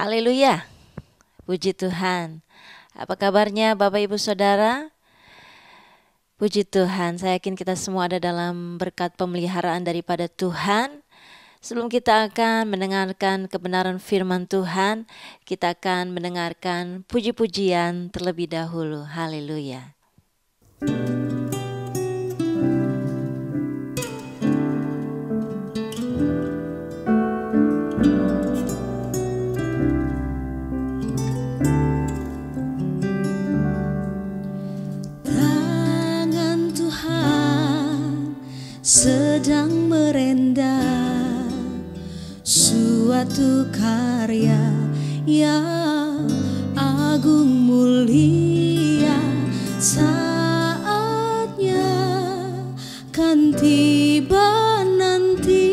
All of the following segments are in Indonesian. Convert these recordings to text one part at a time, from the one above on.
Haleluya, puji Tuhan. Apa kabarnya Bapak Ibu Saudara? Puji Tuhan, saya yakin kita semua ada dalam berkat pemeliharaan daripada Tuhan. Sebelum kita akan mendengarkan kebenaran firman Tuhan, kita akan mendengarkan puji-pujian terlebih dahulu. Haleluya. Sedang merendah suatu karya yang agung mulia, saatnya kan tiba nanti,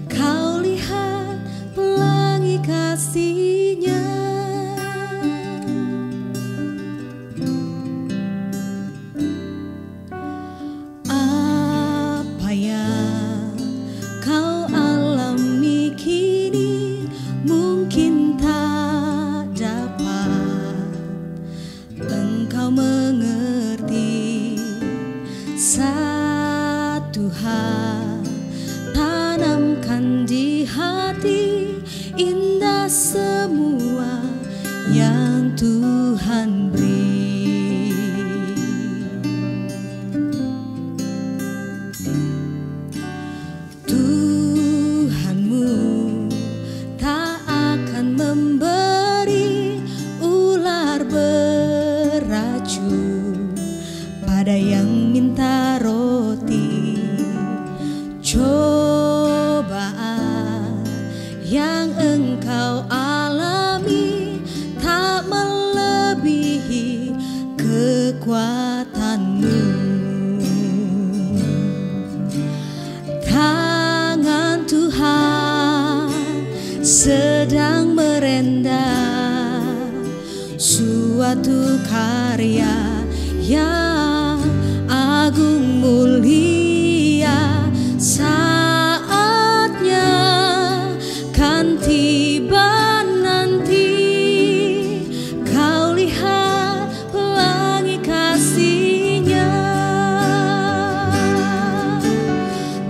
kau lihat pelangi kasih-Nya. Satu hal tanamkan di hati, indah semua yang Tuhan beri. Tuhanmu tak akan memberi ular beracun pada yang minta roti. Cobaan yang engkau alami tak melebihi kekuatanmu. Tangan Tuhan sedang merendah suatu karya yang agung mulia, saatnya kan tiba nanti, kau lihat pelangi kasih-Nya.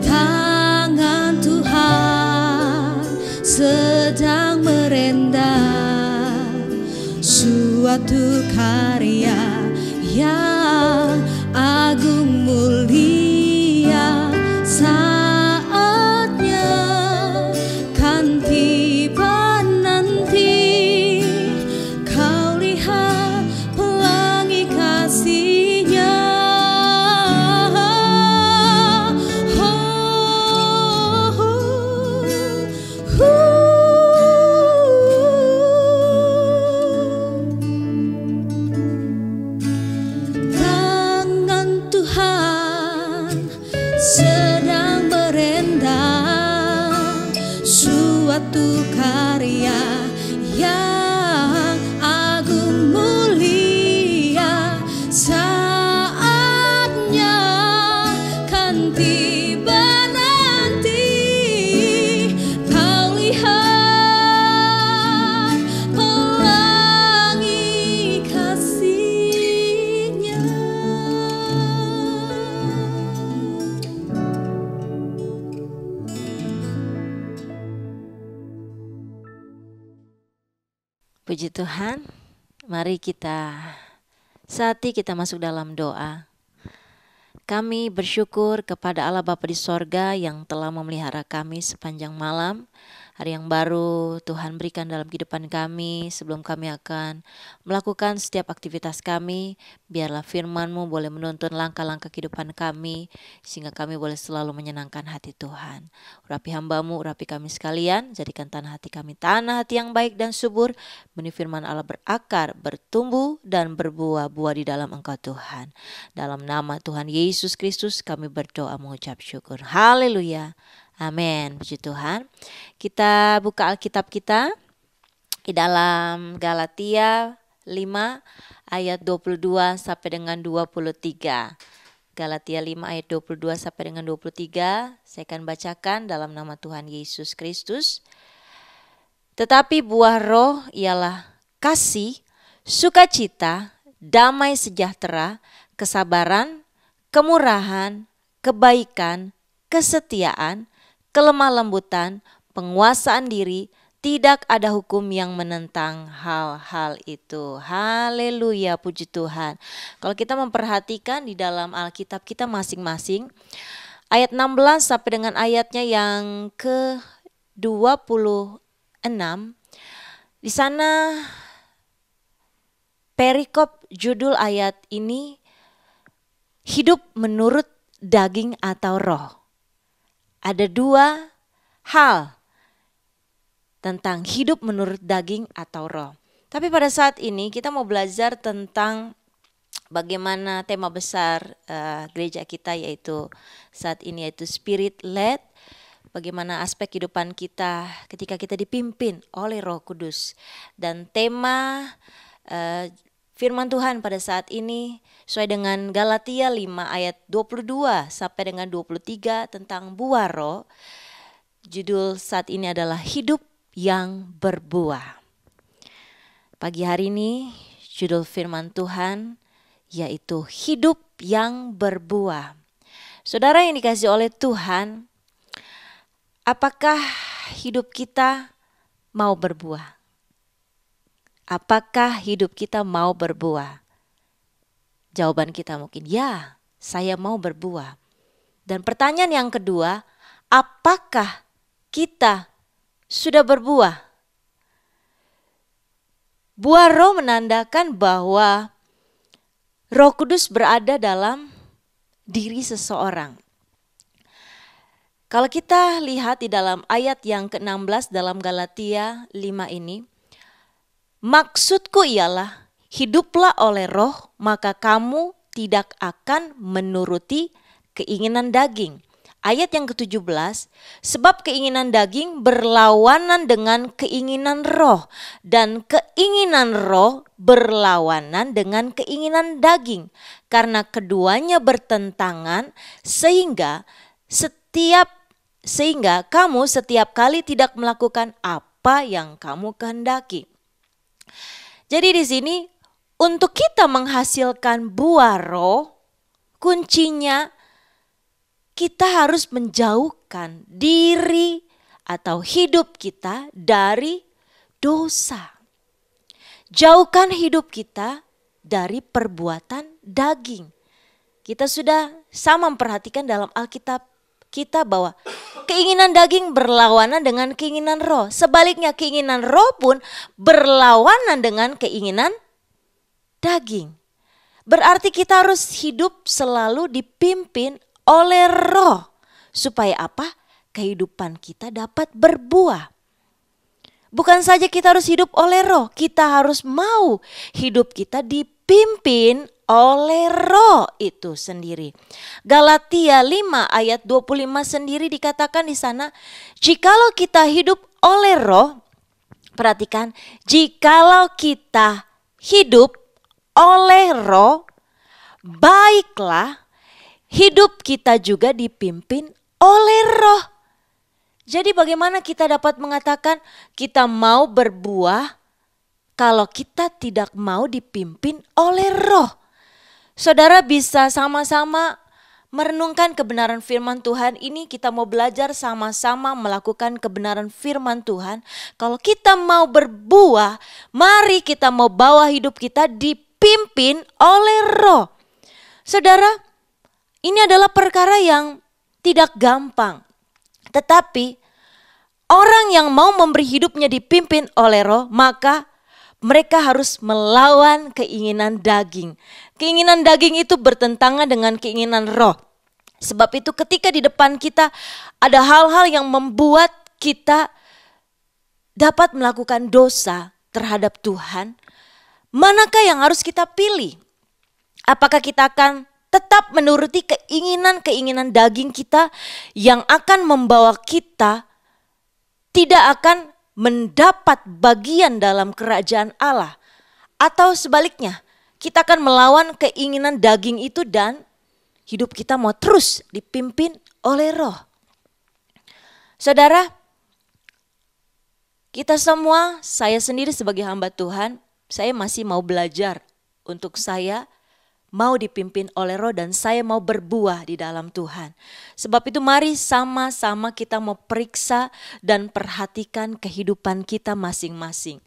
Tangan Tuhan sedang merendah suatu karya yang agung mulia, saatnya kan tiba nanti, kau lihat pelangi kasih-Nya. Sedang merendah suatu karya yang agung mulia, saatnya kan tiba nanti, kau lihat pelangi kasih-Nya. Puji Tuhan, mari saat ini kita masuk dalam doa. Kami bersyukur kepada Allah Bapa di sorga yang telah memelihara kami sepanjang malam. Hari yang baru Tuhan berikan dalam kehidupan kami sebelum kami akan melakukan setiap aktivitas kami. Biarlah firman-Mu boleh menuntun langkah-langkah kehidupan kami, sehingga kami boleh selalu menyenangkan hati Tuhan. Urapi hamba-Mu, urapi kami sekalian, jadikan tanah hati kami tanah hati yang baik dan subur, benih firman Allah berakar, bertumbuh dan berbuah-buah di dalam Engkau Tuhan. Dalam nama Tuhan Yesus Kristus kami berdoa mengucap syukur. Haleluya. Amin. Puji Tuhan. Kita buka Alkitab kita di dalam Galatia 5 ayat 22 sampai dengan 23. Galatia 5 ayat 22 sampai dengan 23. Saya akan bacakan dalam nama Tuhan Yesus Kristus. Tetapi buah roh ialah kasih, sukacita, damai sejahtera, kesabaran, kemurahan, kebaikan, kesetiaan, kelemah lembutan, penguasaan diri. Tidak ada hukum yang menentang hal-hal itu. Haleluya, puji Tuhan. Kalau kita memperhatikan di dalam Alkitab kita masing-masing, ayat 16 sampai dengan ayatnya yang ke-26, di sana perikop judul ayat ini hidup menurut daging atau roh. Ada dua hal tentang hidup menurut daging atau roh. Tapi pada saat ini kita mau belajar tentang bagaimana tema besar gereja kita yaitu saat ini yaitu spirit led. Bagaimana aspek kehidupan kita ketika kita dipimpin oleh Roh Kudus. Dan tema firman Tuhan pada saat ini sesuai dengan Galatia 5 ayat 22 sampai dengan 23 tentang buah roh. Judul saat ini adalah hidup yang berbuah. Pagi hari ini judul firman Tuhan yaitu hidup yang berbuah. Saudara yang dikasihi oleh Tuhan, apakah hidup kita mau berbuah? Apakah hidup kita mau berbuah? Jawaban kita mungkin ya, saya mau berbuah. Dan pertanyaan yang kedua, apakah kita sudah berbuah? Buah roh menandakan bahwa Roh Kudus berada dalam diri seseorang. Kalau kita lihat di dalam ayat yang ke-16 dalam Galatia 5 ini, maksudku ialah hiduplah oleh roh, maka kamu tidak akan menuruti keinginan daging. Ayat yang ke-17, sebab keinginan daging berlawanan dengan keinginan roh, dan keinginan roh berlawanan dengan keinginan daging. Karena keduanya bertentangan sehingga kamu setiap kali tidak melakukan apa yang kamu kehendaki. Jadi di sini untuk kita menghasilkan buah roh, kuncinya kita harus menjauhkan diri atau hidup kita dari dosa. Jauhkan hidup kita dari perbuatan daging. Kita sudah sama memperhatikan dalam Alkitab kita bahwa keinginan daging berlawanan dengan keinginan roh. Sebaliknya keinginan roh pun berlawanan dengan keinginan daging. Berarti kita harus hidup selalu dipimpin oleh roh. Supaya apa? Kehidupan kita dapat berbuah. Bukan saja kita harus hidup oleh roh, kita harus mau hidup kita dipimpin oleh roh itu sendiri. Galatia 5 ayat 25 sendiri dikatakan di sana, jikalau kita hidup oleh roh, perhatikan, jikalau kita hidup oleh roh, baiklah hidup kita juga dipimpin oleh roh. Jadi bagaimana kita dapat mengatakan kita mau berbuah kalau kita tidak mau dipimpin oleh roh? Saudara bisa sama-sama merenungkan kebenaran firman Tuhan ini. Kita mau belajar sama-sama melakukan kebenaran firman Tuhan. Kalau kita mau berbuah, mari kita mau bawa hidup kita dipimpin oleh roh. Saudara, ini adalah perkara yang tidak gampang. Tetapi orang yang mau memberi hidupnya dipimpin oleh roh, maka mereka harus melawan keinginan daging. Keinginan daging itu bertentangan dengan keinginan roh. Sebab itu ketika di depan kita ada hal-hal yang membuat kita dapat melakukan dosa terhadap Tuhan, manakah yang harus kita pilih? Apakah kita akan tetap menuruti keinginan-keinginan daging kita yang akan membawa kita tidak akan mendapat bagian dalam kerajaan Allah? Atau sebaliknya, kita akan melawan keinginan daging itu dan hidup kita mau terus dipimpin oleh roh. Saudara, Kita semua, saya sendiri sebagai hamba Tuhan, saya masih mau belajar untuk saya mau dipimpin oleh Roh dan saya mau berbuah di dalam Tuhan. Sebab itu mari sama-sama kita mau periksa dan perhatikan kehidupan kita masing-masing.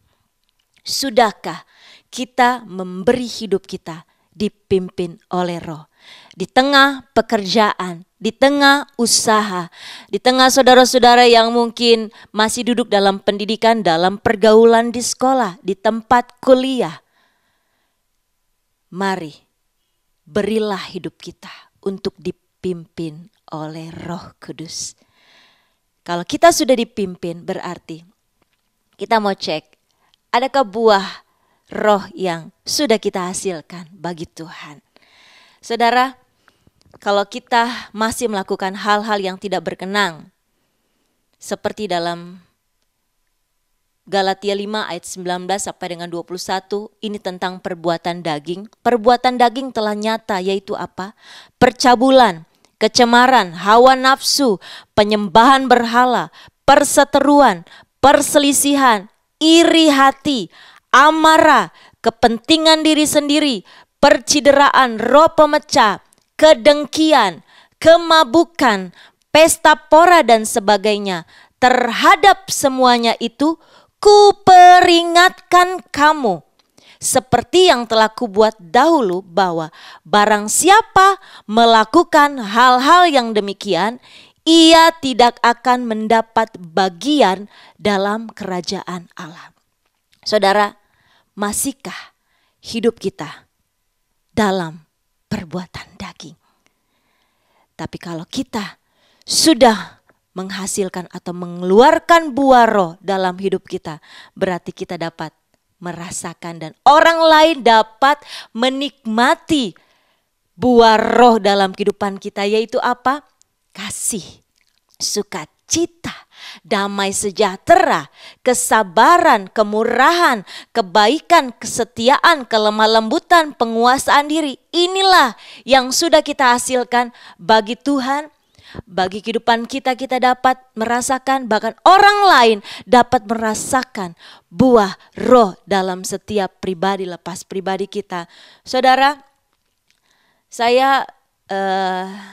Sudahkah kita memberi hidup kita dipimpin oleh Roh? Di tengah pekerjaan, di tengah usaha, di tengah saudara-saudara yang mungkin masih duduk dalam pendidikan, dalam pergaulan di sekolah, di tempat kuliah. Mari berilah hidup kita untuk dipimpin oleh Roh Kudus. Kalau kita sudah dipimpin berarti kita mau cek, adakah buah roh yang sudah kita hasilkan bagi Tuhan. Saudara, kalau kita masih melakukan hal-hal yang tidak berkenan, seperti dalam Galatia 5 ayat 19 sampai dengan 21, ini tentang perbuatan daging. Perbuatan daging telah nyata, yaitu apa? Percabulan, kecemaran, hawa nafsu, penyembahan berhala, perseteruan, perselisihan, iri hati, amarah, kepentingan diri sendiri, percideraan, roh pemecah, kedengkian, kemabukan, pesta pora dan sebagainya. Terhadap semuanya itu kuperingatkan kamu, seperti yang telah kubuat dahulu, bahwa barang siapa melakukan hal-hal yang demikian, ia tidak akan mendapat bagian dalam kerajaan Allah. Saudara, masihkah hidup kita dalam perbuatan daging? Tapi kalau kita sudah menghasilkan atau mengeluarkan buah roh dalam hidup kita, berarti kita dapat merasakan dan orang lain dapat menikmati buah roh dalam kehidupan kita, yaitu apa? Kasih, sukacita, damai sejahtera, kesabaran, kemurahan, kebaikan, kesetiaan, kelemah lembutan, penguasaan diri. Inilah yang sudah kita hasilkan bagi Tuhan. Bagi kehidupan kita, kita dapat merasakan, bahkan orang lain dapat merasakan buah roh dalam setiap pribadi lepas pribadi kita. Saudara, saya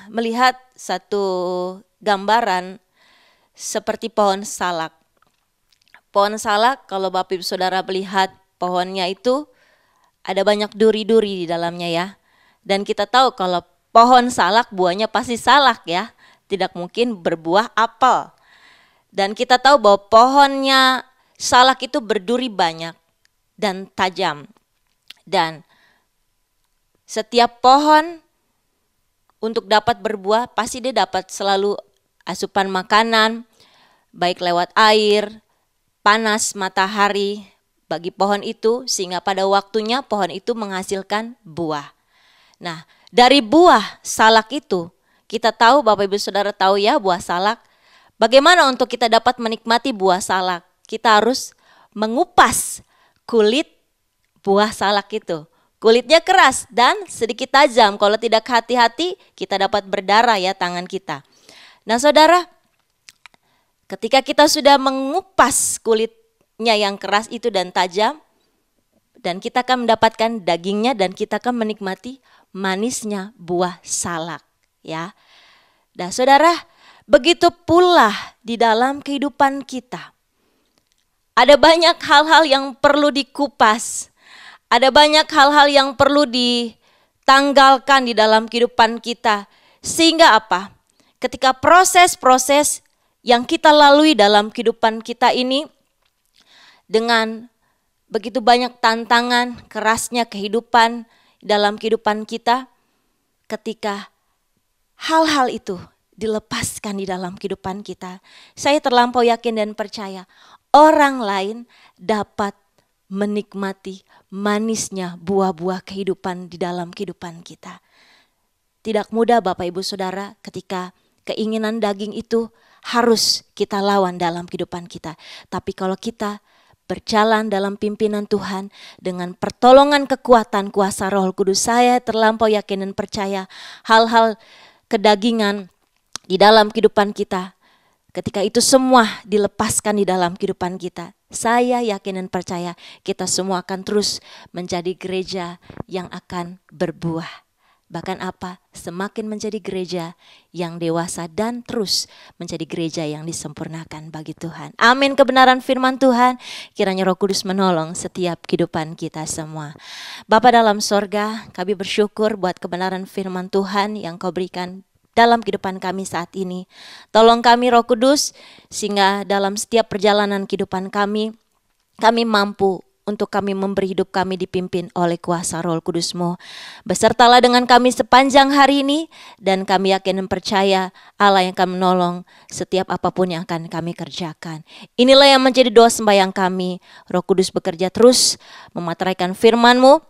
melihat satu gambaran seperti pohon salak. Pohon salak, kalau Bapak Ibu Saudara melihat pohonnya itu ada banyak duri-duri di dalamnya ya. Dan kita tahu kalau pohon salak buahnya pasti salak ya. Tidak mungkin berbuah apel. Dan kita tahu bahwa pohonnya salak itu berduri banyak dan tajam. Dan setiap pohon untuk dapat berbuah pasti dia dapat selalu asupan makanan, baik lewat air, panas, matahari bagi pohon itu, sehingga pada waktunya pohon itu menghasilkan buah. Nah, dari buah salak itu, kita tahu, Bapak Ibu Saudara tahu ya, buah salak. Bagaimana untuk kita dapat menikmati buah salak? Kita harus mengupas kulit buah salak itu. Kulitnya keras dan sedikit tajam. Kalau tidak hati-hati, kita dapat berdarah ya tangan kita. Nah saudara, ketika kita sudah mengupas kulitnya yang keras itu dan tajam, dan kita akan mendapatkan dagingnya dan kita akan menikmati manisnya buah salak. Ya, nah saudara, begitu pula di dalam kehidupan kita. Ada banyak hal-hal yang perlu dikupas. Ada banyak hal-hal yang perlu ditanggalkan di dalam kehidupan kita. Sehingga apa? Ketika proses-proses yang kita lalui dalam kehidupan kita ini, dengan begitu banyak tantangan, kerasnya kehidupan dalam kehidupan kita, ketika hal-hal itu dilepaskan di dalam kehidupan kita, saya terlampau yakin dan percaya orang lain dapat menikmati manisnya buah-buah kehidupan di dalam kehidupan kita. Tidak mudah Bapak Ibu Saudara ketika keinginan daging itu harus kita lawan dalam kehidupan kita. Tapi kalau kita berjalan dalam pimpinan Tuhan dengan pertolongan kekuatan kuasa Roh Kudus, saya terlampau yakin dan percaya hal-hal kedagingan di dalam kehidupan kita, ketika itu semua dilepaskan di dalam kehidupan kita, Saya yakin dan percaya kita semua akan terus menjadi gereja yang akan berbuah. Bahkan apa? Semakin menjadi gereja yang dewasa dan terus menjadi gereja yang disempurnakan bagi Tuhan. Amin. Kebenaran firman Tuhan, kiranya Roh Kudus menolong setiap kehidupan kita semua. Bapa dalam sorga, kami bersyukur buat kebenaran firman Tuhan yang Kau berikan dalam kehidupan kami saat ini. Tolong kami Roh Kudus, sehingga dalam setiap perjalanan kehidupan kami mampu untuk kami memberi hidup kami dipimpin oleh kuasa Roh Kudus-Mu. Besertalah dengan kami sepanjang hari ini, dan kami yakin dan percaya Allah yang akan menolong setiap apapun yang akan kami kerjakan. Inilah yang menjadi doa sembahyang kami. Roh Kudus bekerja terus memateraikan firman-Mu,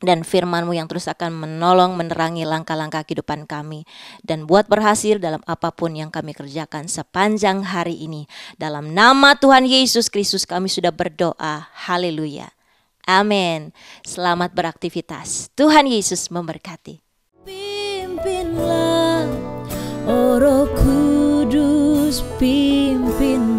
dan firman-Mu yang terus akan menolong menerangi langkah-langkah kehidupan kami, dan buat berhasil dalam apapun yang kami kerjakan sepanjang hari ini. Dalam nama Tuhan Yesus Kristus kami sudah berdoa. Haleluya. Amin. Selamat beraktivitas. Tuhan Yesus memberkati. Pimpinlah, oh Roh Kudus, pimpinlah.